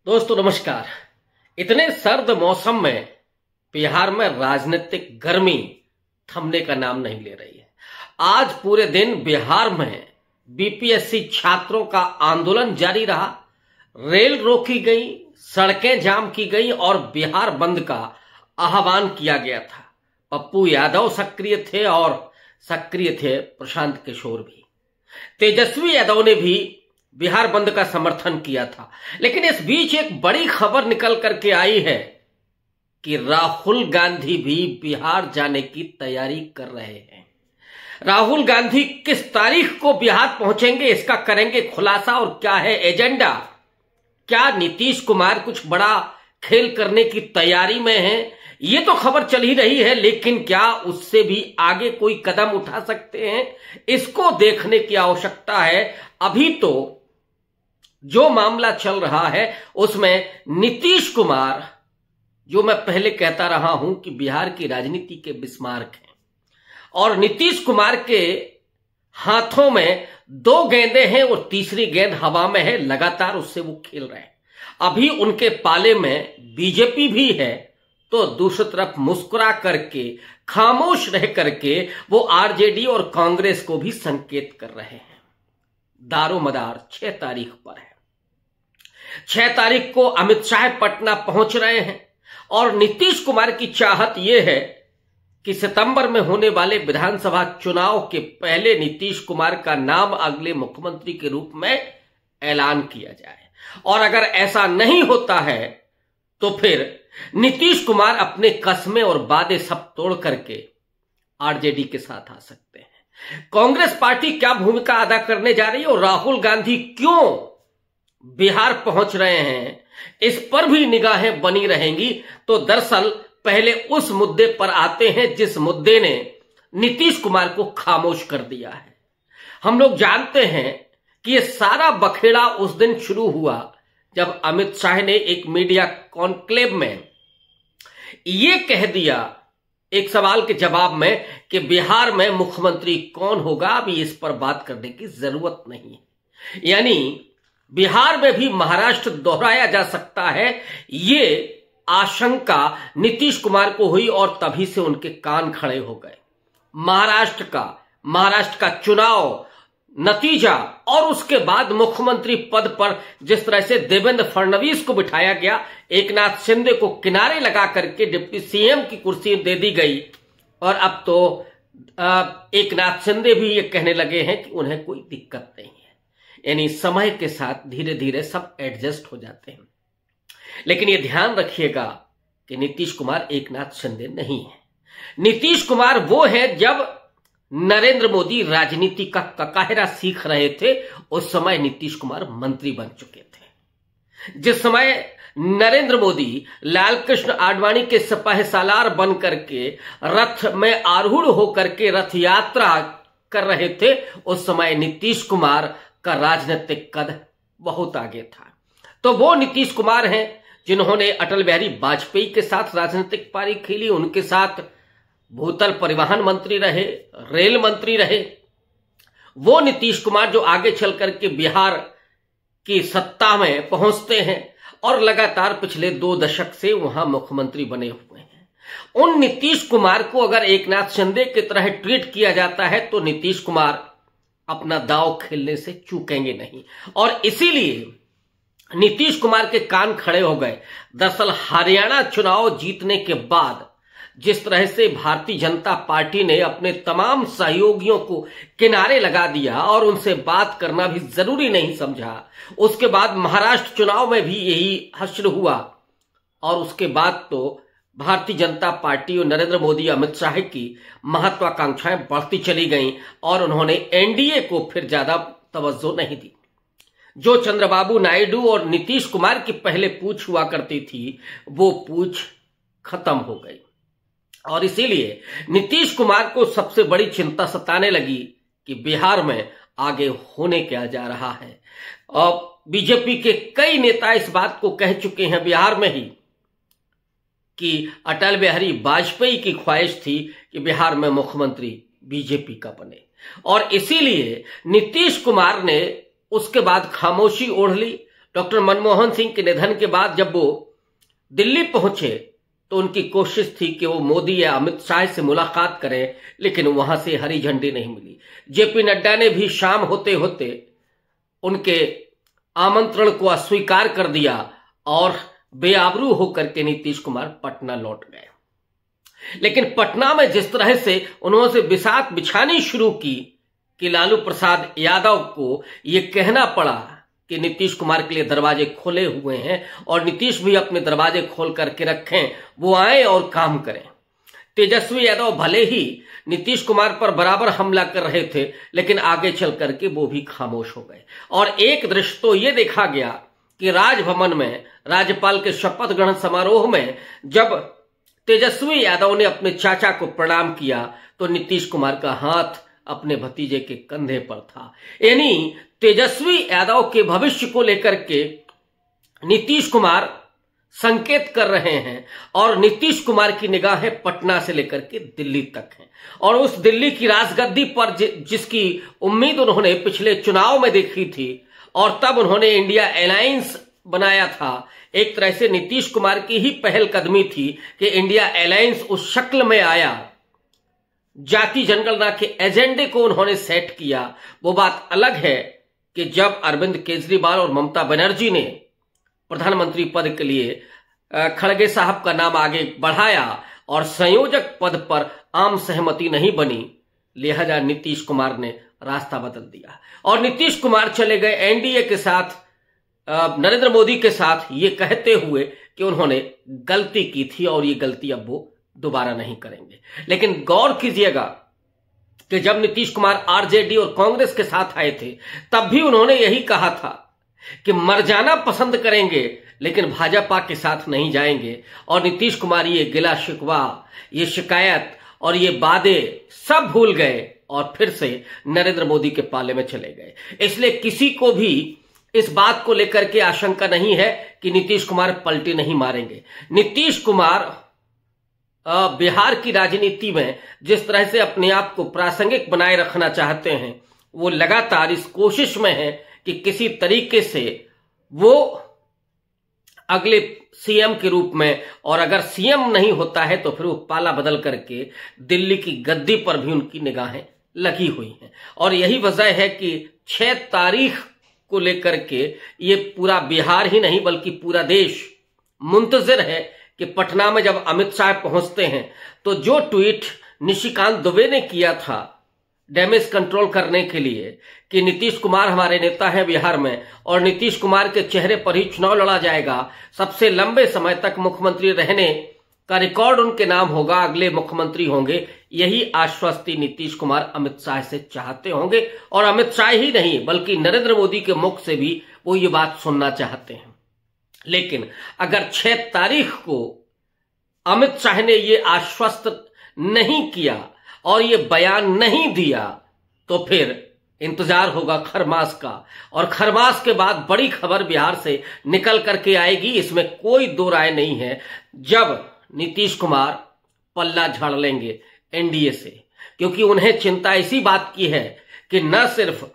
दोस्तों नमस्कार। इतने सर्द मौसम में बिहार में राजनीतिक गर्मी थमने का नाम नहीं ले रही है। आज पूरे दिन बिहार में बीपीएससी छात्रों का आंदोलन जारी रहा। रेल रोकी गई, सड़कें जाम की गई और बिहार बंद का आह्वान किया गया था। पप्पू यादव सक्रिय थे और सक्रिय थे प्रशांत किशोर भी। तेजस्वी यादव ने भी बिहार बंद का समर्थन किया था। लेकिन इस बीच एक बड़ी खबर निकल करके आई है कि राहुल गांधी भी बिहार जाने की तैयारी कर रहे हैं। राहुल गांधी किस तारीख को बिहार पहुंचेंगे, इसका करेंगे खुलासा। और क्या है एजेंडा? क्या नीतीश कुमार कुछ बड़ा खेल करने की तैयारी में हैं? ये तो खबर चल ही रही है, लेकिन क्या उससे भी आगे कोई कदम उठा सकते हैं, इसको देखने की आवश्यकता है। अभी तो जो मामला चल रहा है उसमें नीतीश कुमार, जो मैं पहले कहता रहा हूं कि बिहार की राजनीति के बिस्मार्क हैं, और नीतीश कुमार के हाथों में दो गेंदें हैं और तीसरी गेंद हवा में है। लगातार उससे वो खेल रहे हैं। अभी उनके पाले में बीजेपी भी है, तो दूसरी तरफ मुस्कुरा करके, खामोश रह करके वो आरजेडी और कांग्रेस को भी संकेत कर रहे हैं। दारोमदार 6 तारीख पर है। 6 तारीख को अमित शाह पटना पहुंच रहे हैं और नीतीश कुमार की चाहत यह है कि सितंबर में होने वाले विधानसभा चुनाव के पहले नीतीश कुमार का नाम अगले मुख्यमंत्री के रूप में ऐलान किया जाए। और अगर ऐसा नहीं होता है तो फिर नीतीश कुमार अपने कस्में और वादे सब तोड़ करके आरजेडी के साथ आ सकते हैं। कांग्रेस पार्टी क्या भूमिका अदा करने जा रही है और राहुल गांधी क्यों बिहार पहुंच रहे हैं, इस पर भी निगाहें बनी रहेंगी। तो दरअसल पहले उस मुद्दे पर आते हैं जिस मुद्दे ने नीतीश कुमार को खामोश कर दिया है। हम लोग जानते हैं कि यह सारा बखेड़ा उस दिन शुरू हुआ जब अमित शाह ने एक मीडिया कॉन्क्लेव में यह कह दिया, एक सवाल के जवाब में, कि बिहार में मुख्यमंत्री कौन होगा अभी इस पर बात करने की जरूरत नहीं है। यानी बिहार में भी महाराष्ट्र दोहराया जा सकता है, ये आशंका नीतीश कुमार को हुई और तभी से उनके कान खड़े हो गए। महाराष्ट्र का चुनाव नतीजा और उसके बाद मुख्यमंत्री पद पर जिस तरह से देवेंद्र फडणवीस को बिठाया गया, एकनाथ शिंदे को किनारे लगा करके डिप्टी सीएम की कुर्सी दे दी गई, और अब तो एकनाथ शिंदे भी ये कहने लगे हैं कि उन्हें कोई दिक्कत नहीं है। यानी समय के साथ धीरे धीरे सब एडजस्ट हो जाते हैं। लेकिन ये ध्यान रखिएगा कि नीतीश कुमार एकनाथ शिंदे नहीं है। नीतीश कुमार वो है जब नरेंद्र मोदी राजनीति का ककाहिरा सीख रहे थे, उस समय नीतीश कुमार मंत्री बन चुके थे। जिस समय नरेंद्र मोदी लालकृष्ण आडवाणी के सिपाही सालार बन करके रथ में आरूढ़ होकर के रथ यात्रा कर रहे थे, उस समय नीतीश कुमार का राजनीतिक कद बहुत आगे था। तो वो नीतीश कुमार हैं जिन्होंने अटल बिहारी वाजपेयी के साथ राजनीतिक पारी खेली, उनके साथ भूतल परिवहन मंत्री रहे, रेल मंत्री रहे। वो नीतीश कुमार जो आगे चल करके बिहार की सत्ता में पहुंचते हैं और लगातार पिछले 2 दशक से वहां मुख्यमंत्री बने हुए हैं। उन नीतीश कुमार को अगर एकनाथ शिंदे की तरह ट्रीट किया जाता है तो नीतीश कुमार अपना दांव खेलने से चूकेंगे नहीं, और इसीलिए नीतीश कुमार के कान खड़े हो गए। दरअसल हरियाणा चुनाव जीतने के बाद जिस तरह से भारतीय जनता पार्टी ने अपने तमाम सहयोगियों को किनारे लगा दिया और उनसे बात करना भी जरूरी नहीं समझा, उसके बाद महाराष्ट्र चुनाव में भी यही हश्र हुआ, और उसके बाद तो भारतीय जनता पार्टी और नरेंद्र मोदी, अमित शाह की महत्वाकांक्षाएं बढ़ती चली गईं और उन्होंने एनडीए को फिर ज्यादा तवज्जो नहीं दी। जो चंद्रबाबू नायडू और नीतीश कुमार की पहले पूछ हुआ करती थी, वो पूछ खत्म हो गई, और इसीलिए नीतीश कुमार को सबसे बड़ी चिंता सताने लगी कि बिहार में आगे होने क्या जा रहा है। और बीजेपी के कई नेता इस बात को कह चुके हैं बिहार में ही कि अटल बिहारी वाजपेयी की ख्वाहिश थी कि बिहार में मुख्यमंत्री बीजेपी का बने, और इसीलिए नीतीश कुमार ने उसके बाद खामोशी ओढ़ ली। डॉक्टर मनमोहन सिंह के निधन के बाद जब वो दिल्ली पहुंचे तो उनकी कोशिश थी कि वो मोदी या अमित शाह से मुलाकात करें, लेकिन वहां से हरी झंडी नहीं मिली। जेपी नड्डा ने भी शाम होते होते उनके आमंत्रण को अस्वीकार कर दिया और बेआबरू होकर के नीतीश कुमार पटना लौट गए। लेकिन पटना में जिस तरह से उन्होंने बिसात बिछानी शुरू की कि लालू प्रसाद यादव को यह कहना पड़ा कि नीतीश कुमार के लिए दरवाजे खोले हुए हैं और नीतीश भी अपने दरवाजे खोल करके रखें, वो आए और काम करें। तेजस्वी यादव भले ही नीतीश कुमार पर बराबर हमला कर रहे थे, लेकिन आगे चल करके वो भी खामोश हो गए। और एक दृश्य तो ये देखा गया कि राजभवन में राज्यपाल के शपथ ग्रहण समारोह में जब तेजस्वी यादव ने अपने चाचा को प्रणाम किया तो नीतीश कुमार का हाथ अपने भतीजे के कंधे पर था। यानी तेजस्वी यादव के भविष्य को लेकर के नीतीश कुमार संकेत कर रहे हैं और नीतीश कुमार की निगाहें पटना से लेकर के दिल्ली तक हैं। और उस दिल्ली की राजगद्दी पर जिसकी उम्मीद उन्होंने पिछले चुनाव में देखी थी और तब उन्होंने इंडिया अलायंस बनाया था, एक तरह से नीतीश कुमार की ही पहल कदमी थी कि इंडिया अलायंस उस शक्ल में आया। जाति जनगणना के एजेंडे को उन्होंने सेट किया। वो बात अलग है कि जब अरविंद केजरीवाल और ममता बनर्जी ने प्रधानमंत्री पद के लिए खड़गे साहब का नाम आगे बढ़ाया और संयोजक पद पर आम सहमति नहीं बनी, लिहाजा नीतीश कुमार ने रास्ता बदल दिया और नीतीश कुमार चले गए एनडीए के साथ, नरेंद्र मोदी के साथ, ये कहते हुए कि उन्होंने गलती की थी और ये गलती अब वो दोबारा नहीं करेंगे। लेकिन गौर कीजिएगा कि जब नीतीश कुमार आरजेडी और कांग्रेस के साथ आए थे तब भी उन्होंने यही कहा था कि मर जाना पसंद करेंगे लेकिन भाजपा के साथ नहीं जाएंगे। और नीतीश कुमार ये गिला शिकवा, ये शिकायत और ये वादे सब भूल गए और फिर से नरेंद्र मोदी के पाले में चले गए। इसलिए किसी को भी इस बात को लेकर के आशंका नहीं है कि नीतीश कुमार पलटी नहीं मारेंगे। नीतीश कुमार बिहार की राजनीति में जिस तरह से अपने आप को प्रासंगिक बनाए रखना चाहते हैं, वो लगातार इस कोशिश में है कि किसी तरीके से वो अगले सीएम के रूप में, और अगर सीएम नहीं होता है तो फिर वो पाला बदल करके दिल्ली की गद्दी पर भी उनकी निगाहें लगी हुई हैं। और यही वजह है कि 6 तारीख को लेकर के ये पूरा बिहार ही नहीं बल्कि पूरा देश मुंतजिर है कि पटना में जब अमित शाह पहुंचते हैं तो जो ट्वीट निशिकांत दुबे ने किया था डैमेज कंट्रोल करने के लिए कि नीतीश कुमार हमारे नेता हैं बिहार में और नीतीश कुमार के चेहरे पर ही चुनाव लड़ा जाएगा, सबसे लंबे समय तक मुख्यमंत्री रहने का रिकॉर्ड उनके नाम होगा, अगले मुख्यमंत्री होंगे, यही आश्वस्ति नीतीश कुमार अमित शाह से चाहते होंगे। और अमित शाह ही नहीं बल्कि नरेंद्र मोदी के मुख से भी वो ये बात सुनना चाहते हैं। लेकिन अगर 6 तारीख को अमित शाह ने ये आश्वस्त नहीं किया और ये बयान नहीं दिया तो फिर इंतजार होगा खरमास का। और खरमास के बाद बड़ी खबर बिहार से निकल करके आएगी, इसमें कोई दो राय नहीं है, जब नीतीश कुमार पल्ला झाड़ लेंगे एनडीए से। क्योंकि उन्हें चिंता इसी बात की है कि न सिर्फ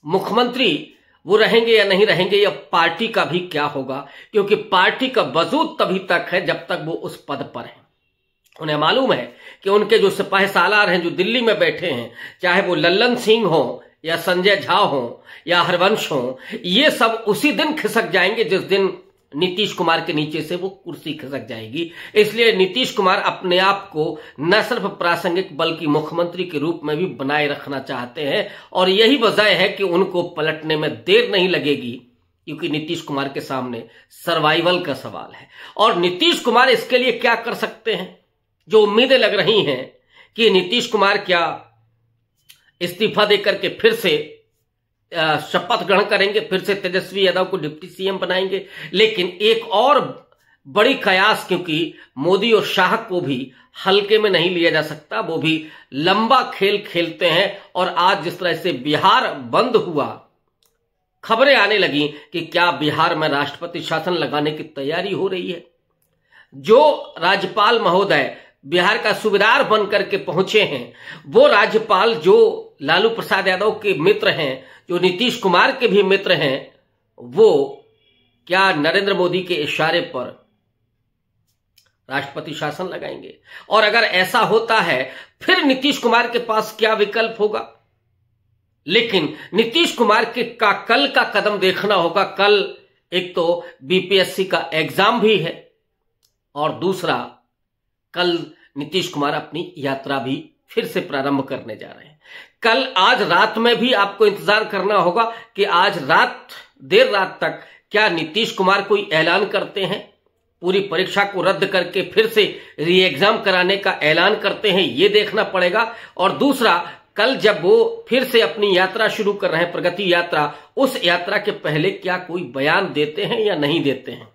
मुख्यमंत्री वो रहेंगे या नहीं रहेंगे, या पार्टी का भी क्या होगा, क्योंकि पार्टी का वजूद तभी तक है जब तक वो उस पद पर है। उन्हें मालूम है कि उनके जो सिपाही सालार हैं जो दिल्ली में बैठे हैं, चाहे वो लल्लन सिंह हो या संजय झा हो या हरवंश हो, ये सब उसी दिन खिसक जाएंगे जिस दिन नीतीश कुमार के नीचे से वो कुर्सी खिसक जाएगी। इसलिए नीतीश कुमार अपने आप को न सिर्फ प्रासंगिक बल्कि मुख्यमंत्री के रूप में भी बनाए रखना चाहते हैं। और यही वजह है कि उनको पलटने में देर नहीं लगेगी, क्योंकि नीतीश कुमार के सामने सर्वाइवल का सवाल है। और नीतीश कुमार इसके लिए क्या कर सकते हैं, जो उम्मीदें लग रही हैं कि नीतीश कुमार क्या इस्तीफा देकर के फिर से शपथ ग्रहण करेंगे, फिर से तेजस्वी यादव को डिप्टी सीएम बनाएंगे। लेकिन एक और बड़ी कयास, क्योंकि मोदी और शाह को भी हल्के में नहीं लिया जा सकता, वो भी लंबा खेल खेलते हैं। और आज जिस तरह से बिहार बंद हुआ, खबरें आने लगी कि क्या बिहार में राष्ट्रपति शासन लगाने की तैयारी हो रही है। जो राज्यपाल महोदय बिहार का सूबेदार बनकर के पहुंचे हैं, वो राज्यपाल जो लालू प्रसाद यादव के मित्र हैं, जो नीतीश कुमार के भी मित्र हैं, वो क्या नरेंद्र मोदी के इशारे पर राष्ट्रपति शासन लगाएंगे? और अगर ऐसा होता है फिर नीतीश कुमार के पास क्या विकल्प होगा? लेकिन नीतीश कुमार के कल का कदम देखना होगा। कल एक तो बीपीएससी का एग्जाम भी है और दूसरा कल नीतीश कुमार अपनी यात्रा भी फिर से प्रारंभ करने जा रहे हैं। आज रात में भी आपको इंतजार करना होगा कि आज देर रात तक क्या नीतीश कुमार कोई ऐलान करते हैं, पूरी परीक्षा को रद्द करके फिर से री एग्जाम कराने का ऐलान करते हैं, ये देखना पड़ेगा। और दूसरा, कल जब वो फिर से अपनी यात्रा शुरू कर रहे हैं, प्रगति यात्रा, उस यात्रा के पहले क्या कोई बयान देते हैं या नहीं देते हैं।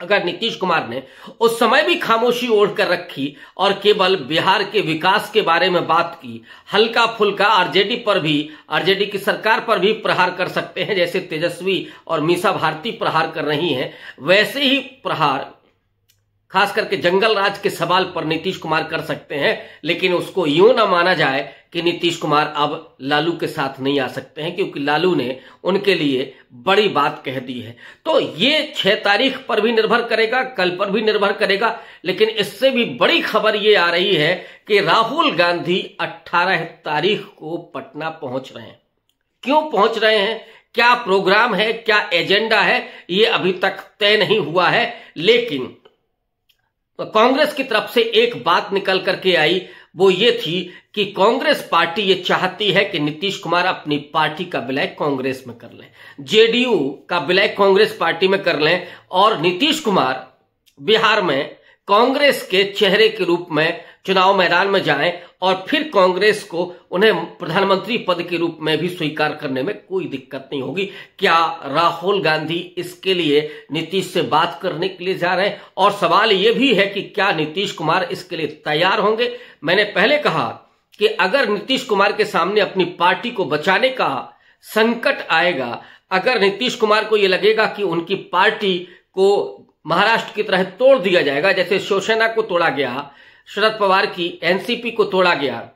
अगर नीतीश कुमार ने उस समय भी खामोशी ओढ़ कर रखी और केवल बिहार के विकास के बारे में बात की, हल्का फुल्का आरजेडी की सरकार पर भी प्रहार कर सकते हैं, जैसे तेजस्वी और मीसा भारती प्रहार कर रही हैं, वैसे ही प्रहार खास करके जंगल राज के सवाल पर नीतीश कुमार कर सकते हैं। लेकिन उसको यूं ना माना जाए कि नीतीश कुमार अब लालू के साथ नहीं आ सकते हैं, क्योंकि लालू ने उनके लिए बड़ी बात कह दी है। तो ये 6 तारीख पर भी निर्भर करेगा, कल पर भी निर्भर करेगा। लेकिन इससे भी बड़ी खबर ये आ रही है कि राहुल गांधी 18 तारीख को पटना पहुंच रहे हैं। क्यों पहुंच रहे हैं, क्या प्रोग्राम है, क्या एजेंडा है, ये अभी तक तय नहीं हुआ है। लेकिन कांग्रेस की तरफ से एक बात निकल करके आई, वो ये थी कि कांग्रेस पार्टी ये चाहती है कि नीतीश कुमार अपनी पार्टी का विलय कांग्रेस में कर लें, जेडीयू का विलय कांग्रेस पार्टी में कर लें और नीतीश कुमार बिहार में कांग्रेस के चेहरे के रूप में चुनाव मैदान में जाएं और फिर कांग्रेस को उन्हें प्रधानमंत्री पद के रूप में भी स्वीकार करने में कोई दिक्कत नहीं होगी। क्या राहुल गांधी इसके लिए नीतीश से बात करने के लिए जा रहे हैं? और सवाल यह भी है कि क्या नीतीश कुमार इसके लिए तैयार होंगे? मैंने पहले कहा कि अगर नीतीश कुमार के सामने अपनी पार्टी को बचाने का संकट आएगा, अगर नीतीश कुमार को यह लगेगा कि उनकी पार्टी को महाराष्ट्र की तरह तोड़ दिया जाएगा, जैसे शिवसेना को तोड़ा गया, शरद पवार की एनसीपी को तोड़ा गया,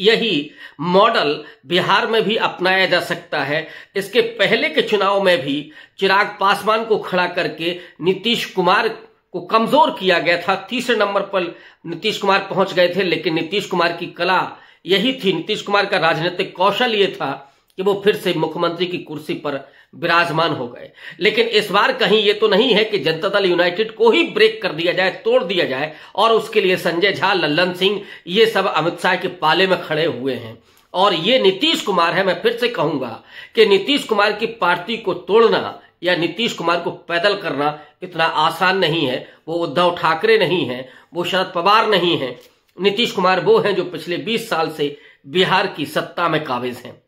यही मॉडल बिहार में भी अपनाया जा सकता है। इसके पहले के चुनाव में भी चिराग पासवान को खड़ा करके नीतीश कुमार को कमजोर किया गया था। तीसरे नंबर पर नीतीश कुमार पहुंच गए थे, लेकिन नीतीश कुमार की कला यही थी, नीतीश कुमार का राजनीतिक कौशल ये था कि वो फिर से मुख्यमंत्री की कुर्सी पर विराजमान हो गए। लेकिन इस बार कहीं ये तो नहीं है कि जनता दल यूनाइटेड को ही ब्रेक कर दिया जाए, तोड़ दिया जाए, और उसके लिए संजय झा, लल्लन सिंह, ये सब अमित शाह के पाले में खड़े हुए हैं। और ये नीतीश कुमार है। मैं फिर से कहूंगा कि नीतीश कुमार की पार्टी को तोड़ना या नीतीश कुमार को पैदल करना इतना आसान नहीं है। वो उद्धव ठाकरे नहीं है, वो शरद पवार नहीं है। नीतीश कुमार वो हैं जो पिछले 20 साल से बिहार की सत्ता में काबिज हैं।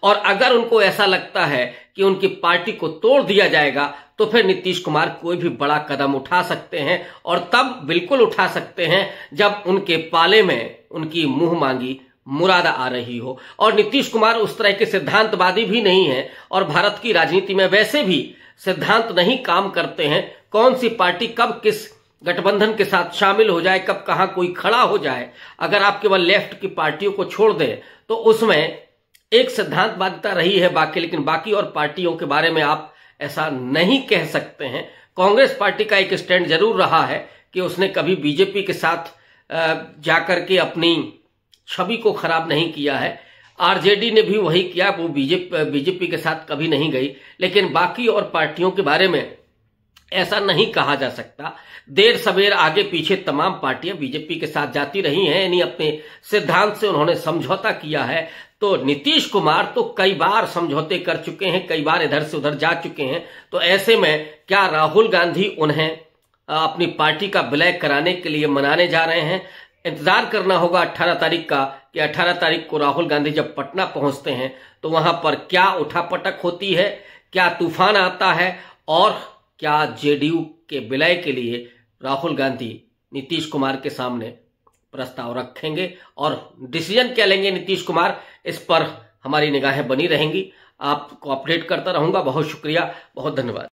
और अगर उनको ऐसा लगता है कि उनकी पार्टी को तोड़ दिया जाएगा तो फिर नीतीश कुमार कोई भी बड़ा कदम उठा सकते हैं, और तब बिल्कुल उठा सकते हैं जब उनके पाले में उनकी मुंह मांगी मुराद आ रही हो। और नीतीश कुमार उस तरह के सिद्धांतवादी भी नहीं है, और भारत की राजनीति में वैसे भी सिद्धांत नहीं काम करते हैं। कौन सी पार्टी कब किस गठबंधन के साथ शामिल हो जाए, कब कहां कोई खड़ा हो जाए, अगर आप केवल लेफ्ट की पार्टियों को छोड़ दें तो उसमें एक सिद्धांतवादिता रही है बाकी, लेकिन बाकी और पार्टियों के बारे में आप ऐसा नहीं कह सकते हैं। कांग्रेस पार्टी का एक स्टैंड जरूर रहा है कि उसने कभी बीजेपी के साथ जाकर के अपनी छवि को खराब नहीं किया है। आरजेडी ने भी वही किया, वो बीजेपी के साथ कभी नहीं गई। लेकिन बाकी और पार्टियों के बारे में ऐसा नहीं कहा जा सकता। देर सवेर आगे पीछे तमाम पार्टियां बीजेपी के साथ जाती रही हैं, यानी अपने सिद्धांत से उन्होंने समझौता किया है। तो नीतीश कुमार तो कई बार समझौते कर चुके हैं, कई बार इधर से उधर जा चुके हैं। तो ऐसे में क्या राहुल गांधी उन्हें अपनी पार्टी का विलय कराने के लिए मनाने जा रहे हैं? इंतजार करना होगा 18 तारीख का कि 18 तारीख को राहुल गांधी जब पटना पहुंचते हैं तो वहां पर क्या उठापटक होती है, क्या तूफान आता है, और क्या जेडीयू के विलय के लिए राहुल गांधी नीतीश कुमार के सामने प्रस्ताव रखेंगे और डिसीजन क्या लेंगे नीतीश कुमार, इस पर हमारी निगाहें बनी रहेंगी। आपको अपडेट करता रहूंगा। बहुत शुक्रिया, बहुत धन्यवाद।